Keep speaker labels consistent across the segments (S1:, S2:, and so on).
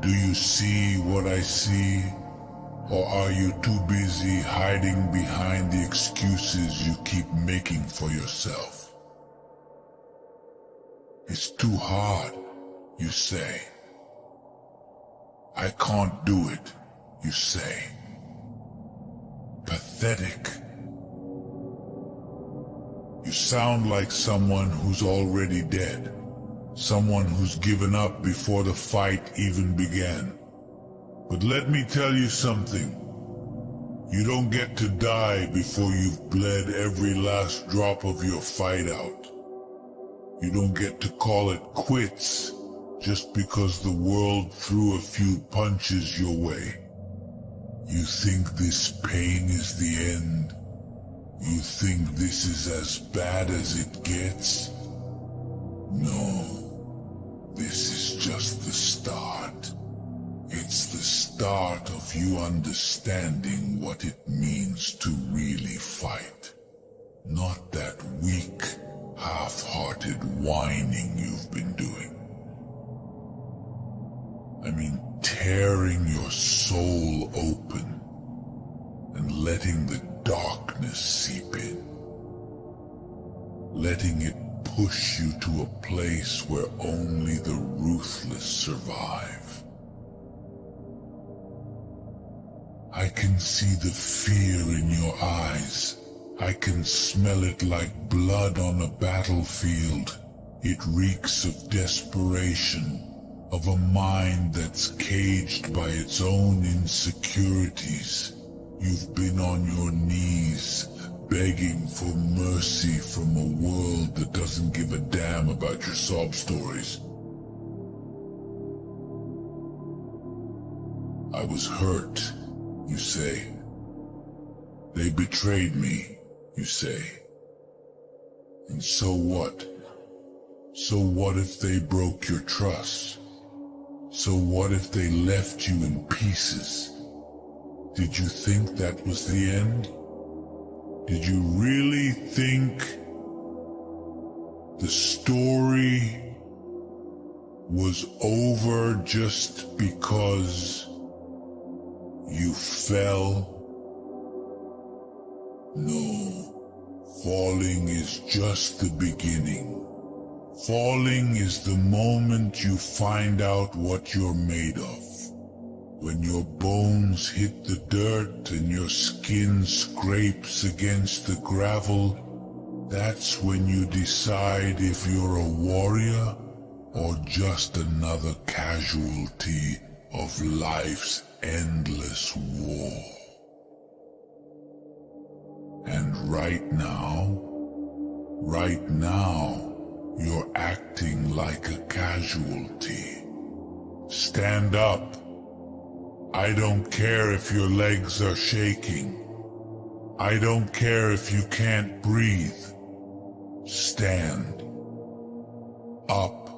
S1: Do you see what I see? Or are you too busy hiding behind the excuses you keep making for yourself? It's too hard, you say. I can't do it, you say. Pathetic. You sound like someone who's already dead. Someone who's given up before the fight even began. But let me tell you something. You don't get to die before you've bled every last drop of your fight out. You don't get to call it quits just because the world threw a few punches your way. You think this pain is the end? You think this is as bad as it gets? No, this is just the start. It's the start of you understanding what it means to really fight. Not that weak, half-hearted whining you've been doing. I mean, tearing your soul open and letting the darkness seep in. Letting it push you to a place where only the ruthless survive. I can see the fear in your eyes. I can smell it like blood on a battlefield. It reeks of desperation, of a mind that's caged by its own insecurities. You've been on your knees, begging for mercy from a world that doesn't give a damn about your sob stories. I was hurt, you say. They betrayed me, you say. And so what? So what if they broke your trust? So what if they left you in pieces? Did you think that was the end? Did you really think the story was over just because you fell? No, falling is just the beginning. Falling is the moment you find out what you're made of. When your bones hit the dirt and your skin scrapes against the gravel, that's when you decide if you're a warrior or just another casualty of life's endless war. And right now, you're acting like a casualty. Stand up. I don't care if your legs are shaking. I don't care if you can't breathe. Stand up.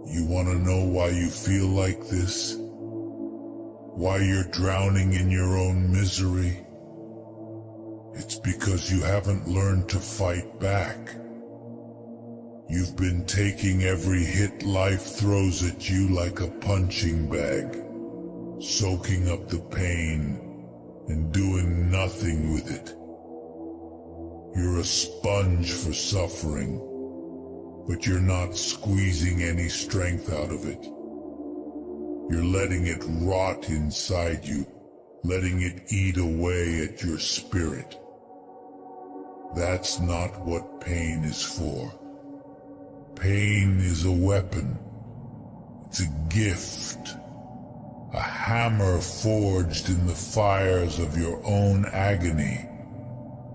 S1: You want to know why you feel like this? Why you're drowning in your own misery? It's because you haven't learned to fight back. You've been taking every hit life throws at you like a punching bag, soaking up the pain and doing nothing with it. You're a sponge for suffering, but you're not squeezing any strength out of it. You're letting it rot inside you, letting it eat away at your spirit. That's not what pain is for. Pain is a weapon. It's a gift. A hammer forged in the fires of your own agony.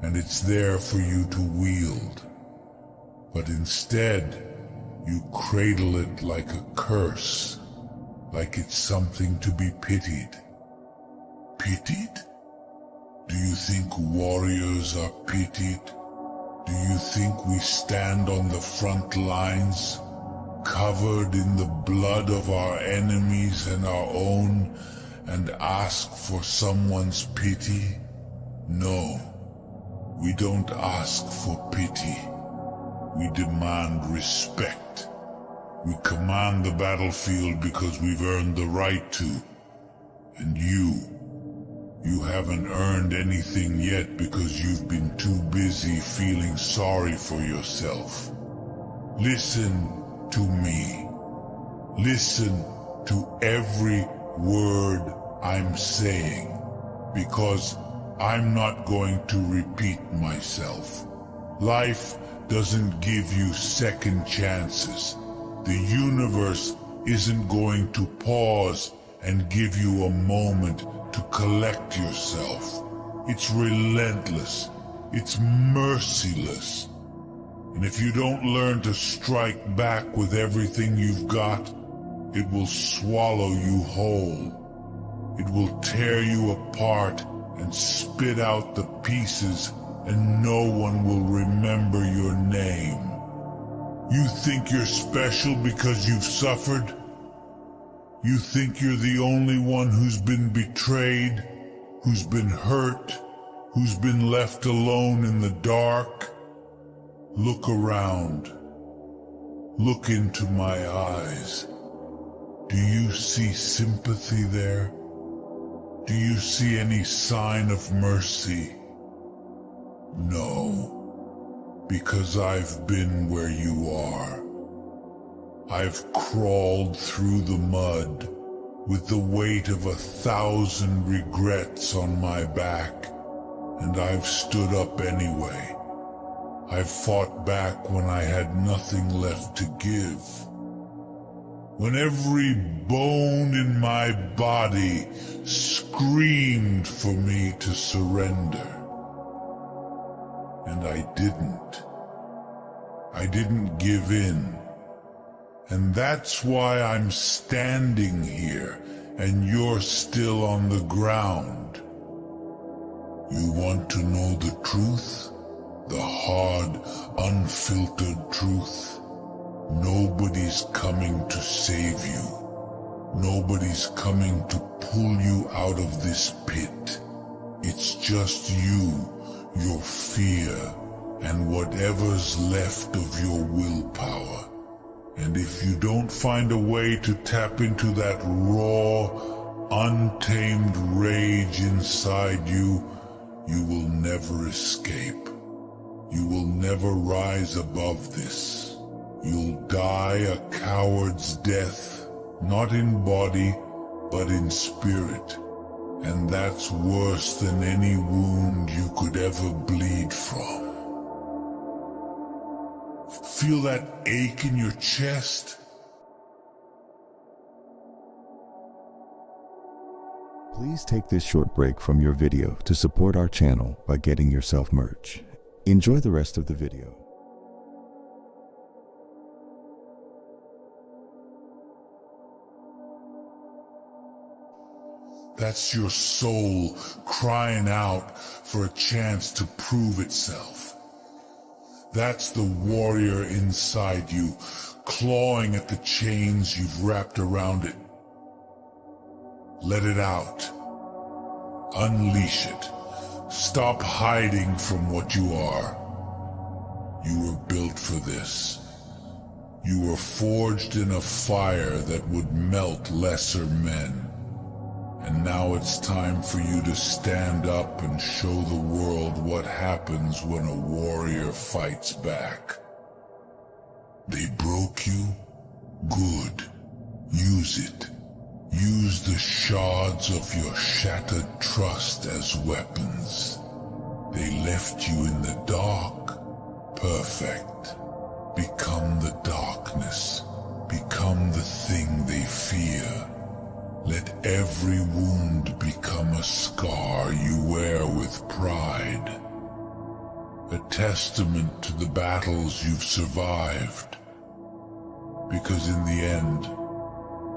S1: And it's there for you to wield. But instead, you cradle it like a curse. Like it's something to be pitied. Pitied? Do you think warriors are pitied? Do you think we stand on the front lines, covered in the blood of our enemies and our own, and ask for someone's pity? No, we don't ask for pity. We demand respect. We command the battlefield because we've earned the right to. And you haven't earned anything yet because you've been too busy feeling sorry for yourself. Listen to me. Listen to every word I'm saying, because I'm not going to repeat myself. Life doesn't give you second chances. The universe isn't going to pause and give you a moment to collect yourself. It's relentless. It's merciless. And if you don't learn to strike back with everything you've got, it will swallow you whole. It will tear you apart and spit out the pieces, and no one will remember your name. You think you're special because you've suffered? You think you're the only one who's been betrayed, who's been hurt, who's been left alone in the dark? Look around. Look into my eyes. Do you see sympathy there? Do you see any sign of mercy? No, because I've been where you are. I've crawled through the mud with the weight of 1,000 regrets on my back, and I've stood up anyway. I've fought back when I had nothing left to give. When every bone in my body screamed for me to surrender. And I didn't. I didn't give in. And that's why I'm standing here and you're still on the ground. You want to know the truth? The hard, unfiltered truth? Nobody's coming to save you. Nobody's coming to pull you out of this pit. It's just you, your fear, and whatever's left of your willpower. And if you don't find a way to tap into that raw, untamed rage inside you, you will never escape. You will never rise above this. You'll die a coward's death, not in body, but in spirit. And that's worse than any wound you could ever bleed from. Feel that ache in your chest?
S2: Please take this short break from your video to support our channel by getting yourself merch. Enjoy the rest of the video.
S1: That's your soul crying out for a chance to prove itself. That's the warrior inside you, clawing at the chains you've wrapped around it. Let it out. Unleash it. Stop hiding from what you are. You were built for this. You were forged in a fire that would melt lesser men. And now it's time for you to stand up and show the world what happens when a warrior fights back. They broke you? Good. Use it. Use the shards of your shattered trust as weapons. They left you in the dark? Perfect. Become the darkness. Become the thing they fear. Let every wound become a scar you wear with pride. A testament to the battles you've survived. Because in the end,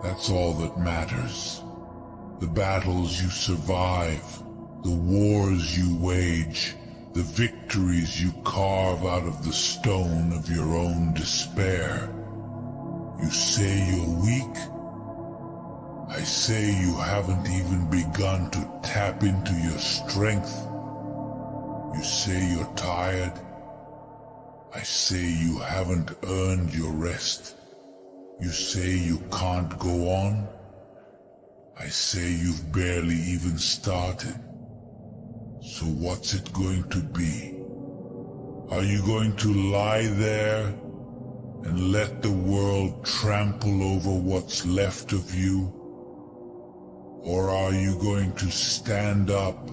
S1: that's all that matters. The battles you survive, the wars you wage, the victories you carve out of the stone of your own despair. You say you're weak? I say you haven't even begun to tap into your strength. You say you're tired. I say you haven't earned your rest. You say you can't go on? I say you've barely even started. So what's it going to be? Are you going to lie there and let the world trample over what's left of you? Or are you going to stand up,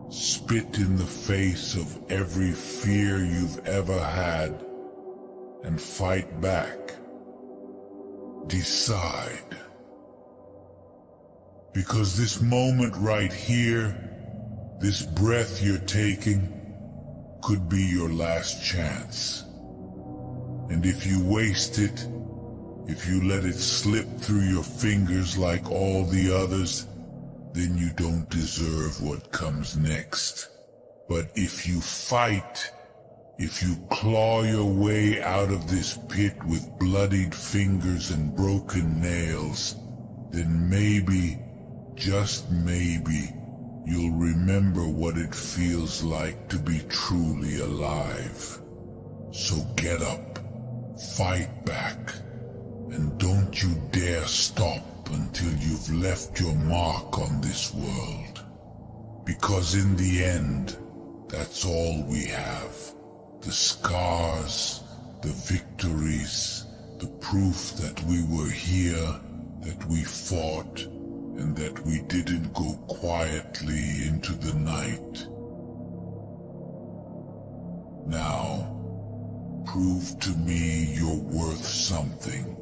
S1: spit in the face of every fear you've ever had, and fight back? Decide. Because this moment right here, this breath you're taking, could be your last chance. And if you waste it, if you let it slip through your fingers like all the others, then you don't deserve what comes next. But if you fight, if you claw your way out of this pit with bloodied fingers and broken nails, then maybe, just maybe, you'll remember what it feels like to be truly alive. So get up, fight back, and don't you dare stop until you've left your mark on this world. Because in the end, that's all we have. The scars, the victories, the proof that we were here, that we fought, and that we didn't go quietly into the night. Now, prove to me you're worth something.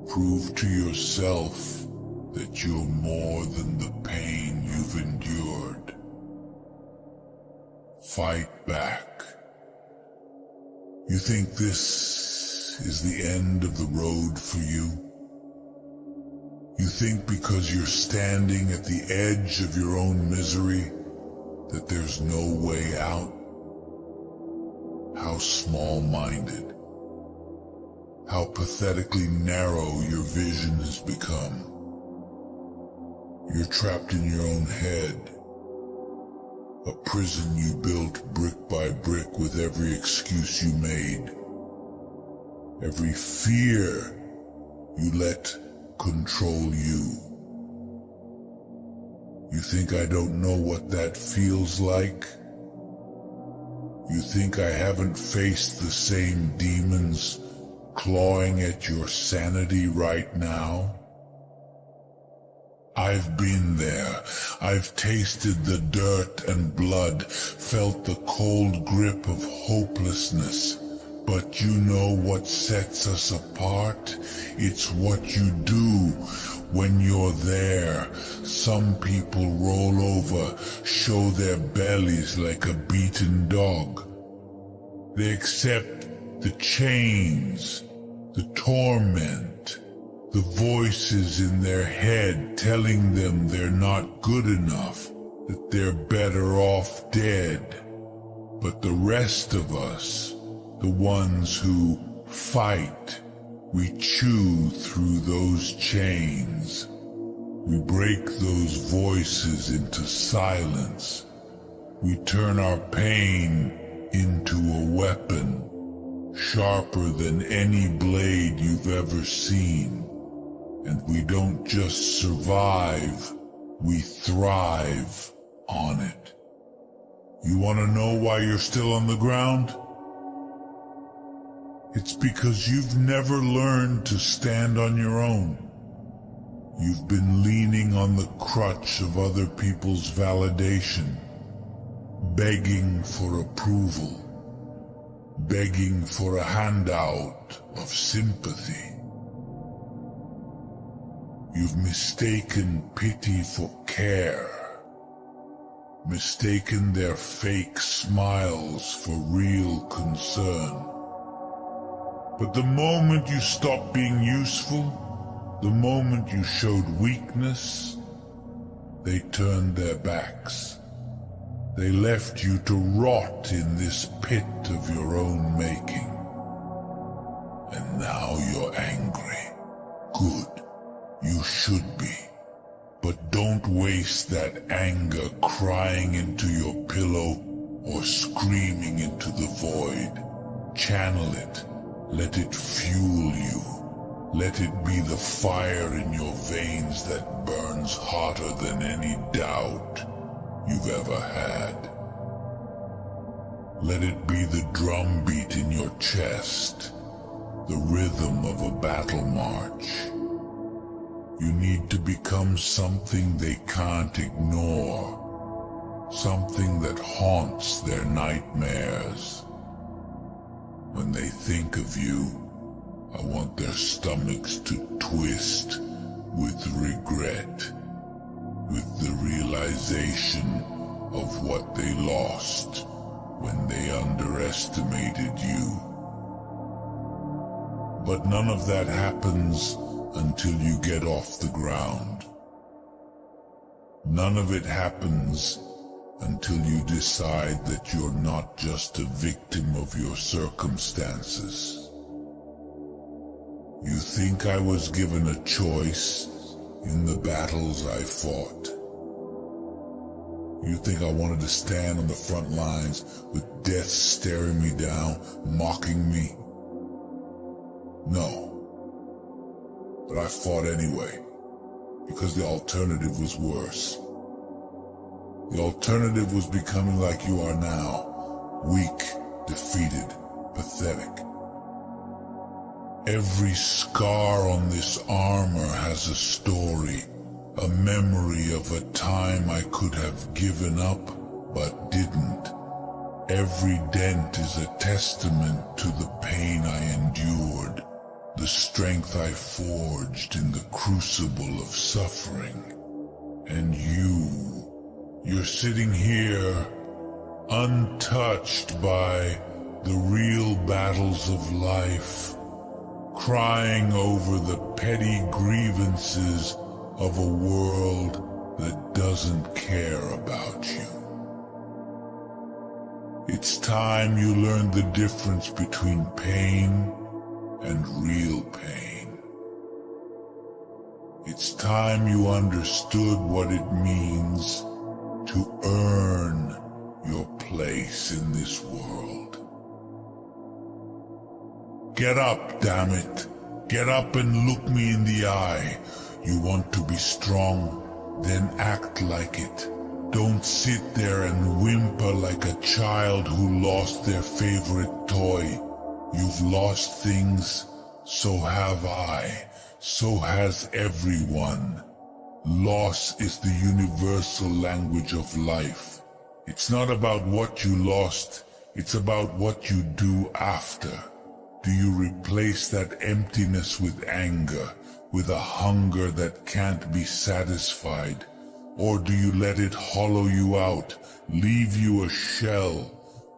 S1: Prove to yourself that you're more than the pain you've endured. Fight back. You think this is the end of the road for you? You think because you're standing at the edge of your own misery that there's no way out? How small-minded. How pathetically narrow your vision has become. You're trapped in your own head. A prison you built brick by brick with every excuse you made. Every fear you let control you. You think I don't know what that feels like? You think I haven't faced the same demons clawing at your sanity right now? I've been there. I've tasted the dirt and blood, felt the cold grip of hopelessness. But you know what sets us apart? It's what you do when you're there. Some people roll over, show their bellies like a beaten dog. They accept the chains, the torment, the voices in their head telling them they're not good enough, that they're better off dead. But the rest of us, the ones who fight, we chew through those chains. We break those voices into silence. We turn our pain into a weapon, sharper than any blade you've ever seen. And we don't just survive, we thrive on it. You want to know why you're still on the ground? It's because you've never learned to stand on your own. You've been leaning on the crutch of other people's validation, begging for approval, begging for a handout of sympathy. You've mistaken pity for care, mistaken their fake smiles for real concern. But the moment you stopped being useful, the moment you showed weakness, they turned their backs. They left you to rot in this pit of your own making. And now you're angry. Good. You should be. But don't waste that anger crying into your pillow or screaming into the void. Channel it. Let it fuel you. Let it be the fire in your veins that burns hotter than any doubt you've ever had. Let it be the drumbeat in your chest, the rhythm of a battle march. You need to become something they can't ignore, something that haunts their nightmares. When they think of you, I want their stomachs to twist with regret, with the realization of what they lost when they underestimated you. But none of that happens until you get off the ground. None of it happens until you decide that you're not just a victim of your circumstances. You think I was given a choice in the battles I fought. You think I wanted to stand on the front lines with death staring me down, mocking me? No. But I fought anyway, because the alternative was worse. The alternative was becoming like you are now, weak, defeated, pathetic. Every scar on this armor has a story, a memory of a time I could have given up, but didn't. Every dent is a testament to the pain I endured, the strength I forged in the crucible of suffering. And you're sitting here, untouched by the real battles of life, crying over the petty grievances of a world that doesn't care about you. It's time you learned the difference between pain and real pain. It's time you understood what it means to earn your place in this world. Get up, damn it. Get up and look me in the eye. You want to be strong? Then act like it. Don't sit there and whimper like a child who lost their favorite toy. You've lost things, so have I. So has everyone. Loss is the universal language of life. It's not about what you lost, it's about what you do after. Do you replace that emptiness with anger, with a hunger that can't be satisfied? Or do you let it hollow you out, leave you a shell,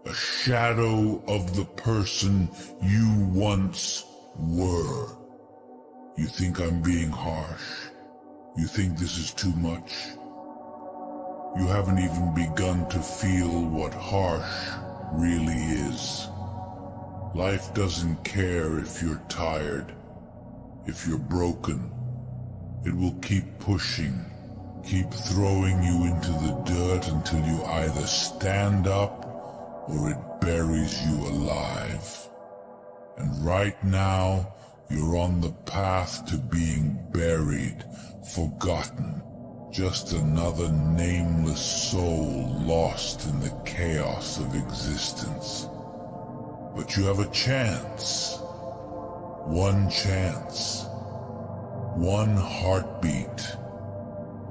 S1: a shadow of the person you once were? You think I'm being harsh? You think this is too much? You haven't even begun to feel what harsh really is. Life doesn't care if you're tired, if you're broken. It will keep pushing, keep throwing you into the dirt until you either stand up or it buries you alive. And right now, you're on the path to being buried, forgotten, just another nameless soul lost in the chaos of existence. But you have a chance. One chance. One heartbeat.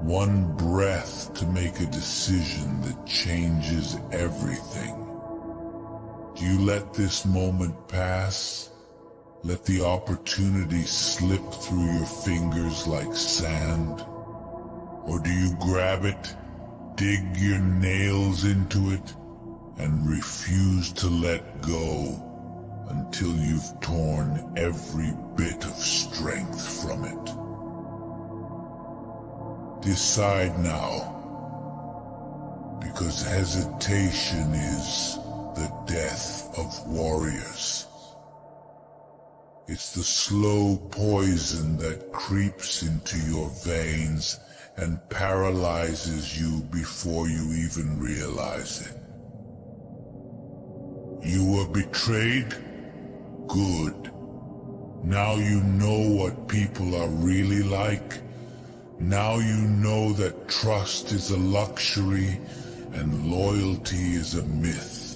S1: One breath to make a decision that changes everything. Do you let this moment pass? Let the opportunity slip through your fingers like sand? Or do you grab it, dig your nails into it, and refuse to let go until you've torn every bit of strength from it? Decide now, because hesitation is the death of warriors. It's the slow poison that creeps into your veins and paralyzes you before you even realize it. You were betrayed? Good. Now you know what people are really like. Now you know that trust is a luxury and loyalty is a myth.